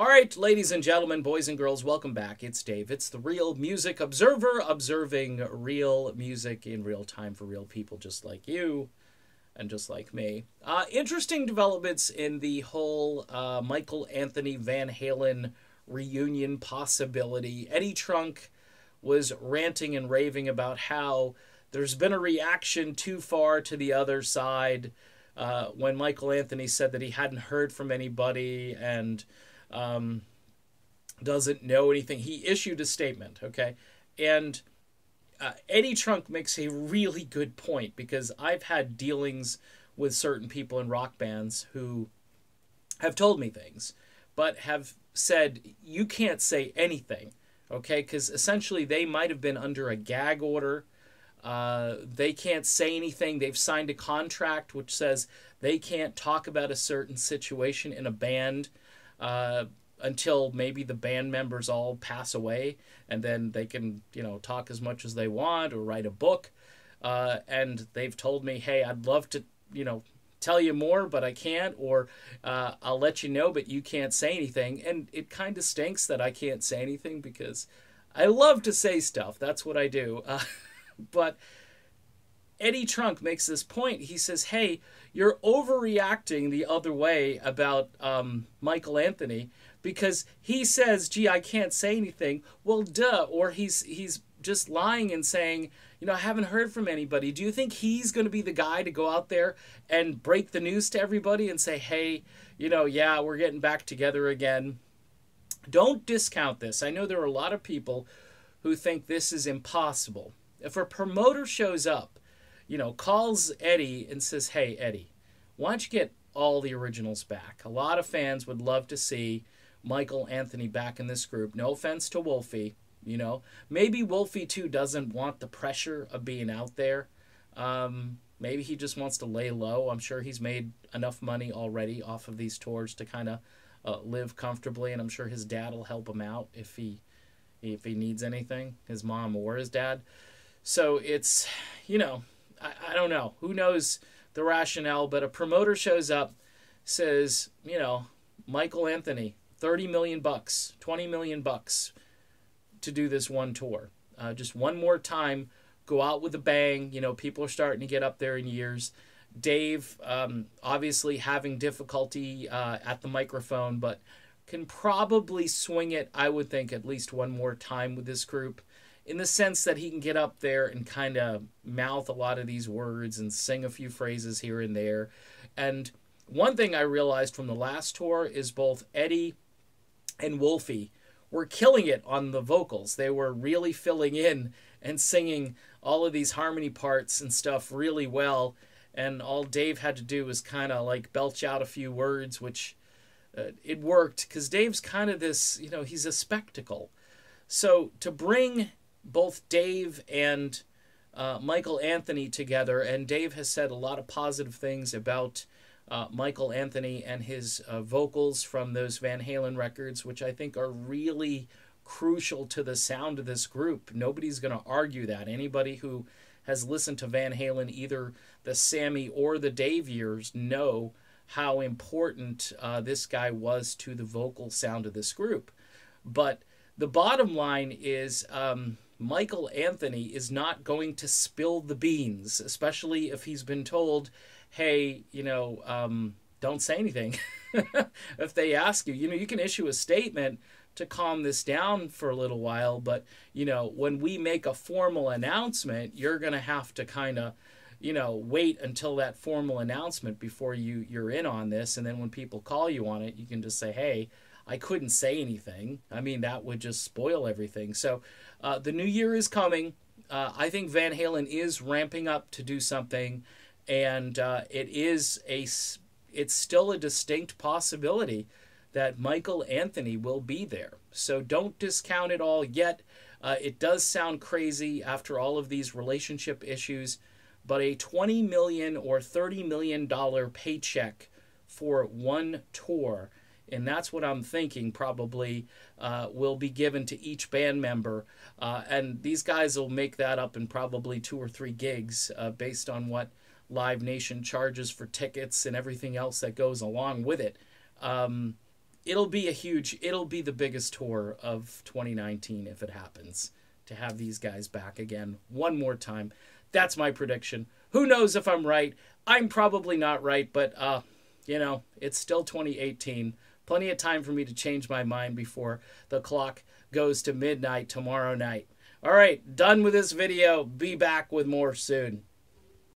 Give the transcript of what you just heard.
All right, ladies and gentlemen, boys and girls, welcome back. It's Dave. It's the Real Music Observer, observing real music in real time for real people just like you and just like me. Interesting developments in the whole Michael Anthony Van Halen reunion possibility. Eddie Trunk was ranting and raving about how there's been a reaction too far to the other side when Michael Anthony said that he hadn't heard from anybody and doesn't know anything. He issued a statement, okay? And Eddie Trunk makes a really good point, because I've had dealings with certain people in rock bands who have told me things, but have said, you can't say anything, okay? Because essentially they might have been under a gag order. They can't say anything. They've signed a contract which says they can't talk about a certain situation in a band until maybe the band members all pass away, and then they can, talk as much as they want or write a book. And they've told me, hey, I'd love to, tell you more, but I can't, or I'll let you know, but you can't say anything. And it kind of stinks that I can't say anything, because I love to say stuff. That's what I do. But Eddie Trunk makes this point. He says, hey, you're overreacting the other way about Michael Anthony, because he says, gee, I can't say anything. Well, duh. Or he's just lying and saying, I haven't heard from anybody. Do you think he's going to be the guy to go out there and break the news to everybody and say, hey, yeah, we're getting back together again? Don't discount this. I know there are a lot of people who think this is impossible. If a promoter shows up, calls Eddie and says, hey, Eddie, why don't you get all the originals back? A lot of fans would love to see Michael Anthony back in this group. No offense to Wolfie, Maybe Wolfie, too, doesn't want the pressure of being out there. Maybe he just wants to lay low. I'm sure he's made enough money already off of these tours to kind of live comfortably, and I'm sure his dad will help him out if he needs anything, his mom or his dad. So it's, I don't know. Who knows the rationale, but a promoter shows up, says, Michael Anthony, $30 million, $20 million to do this one tour. Just one more time, go out with a bang. People are starting to get up there in years. Dave, obviously having difficulty at the microphone, but can probably swing it, I would think, at least one more time with this group, in the sense that he can get up there and kind of mouth a lot of these words and sing a few phrases here and there. And one thing I realized from the last tour is both Eddie and Wolfie were killing it on the vocals. They were really filling in and singing all of these harmony parts and stuff really well. And all Dave had to do was kind of like belch out a few words, which it worked, because Dave's kind of this, he's a spectacle. So to bring both Dave and Michael Anthony together, and Dave has said a lot of positive things about Michael Anthony and his vocals from those Van Halen records, which I think are really crucial to the sound of this group. Nobody's going to argue that. Anybody who has listened to Van Halen, either the Sammy or the Dave years, know how important this guy was to the vocal sound of this group. But the bottom line is Michael Anthony is not going to spill the beans, especially if he's been told, hey, don't say anything. If they ask you, you can issue a statement to calm this down for a little while, but, when we make a formal announcement, you're going to have to kind of, wait until that formal announcement before you're in on this. And then when people call you on it, you can just say, hey, I couldn't say anything. I mean, that would just spoil everything. So the new year is coming. I think Van Halen is ramping up to do something, and it's still a distinct possibility that Michael Anthony will be there. So don't discount it all yet. It does sound crazy after all of these relationship issues, but a $20 million or $30 million paycheck for one tour, and that's what I'm thinking probably will be given to each band member. And these guys will make that up in probably 2 or 3 gigs based on what Live Nation charges for tickets and everything else that goes along with it. it'll be it'll be the biggest tour of 2019 if it happens, to have these guys back again one more time. That's my prediction. Who knows if I'm right? I'm probably not right, but it's still 2018. Plenty of time for me to change my mind before the clock goes to midnight tomorrow night. All right, done with this video. Be back with more soon.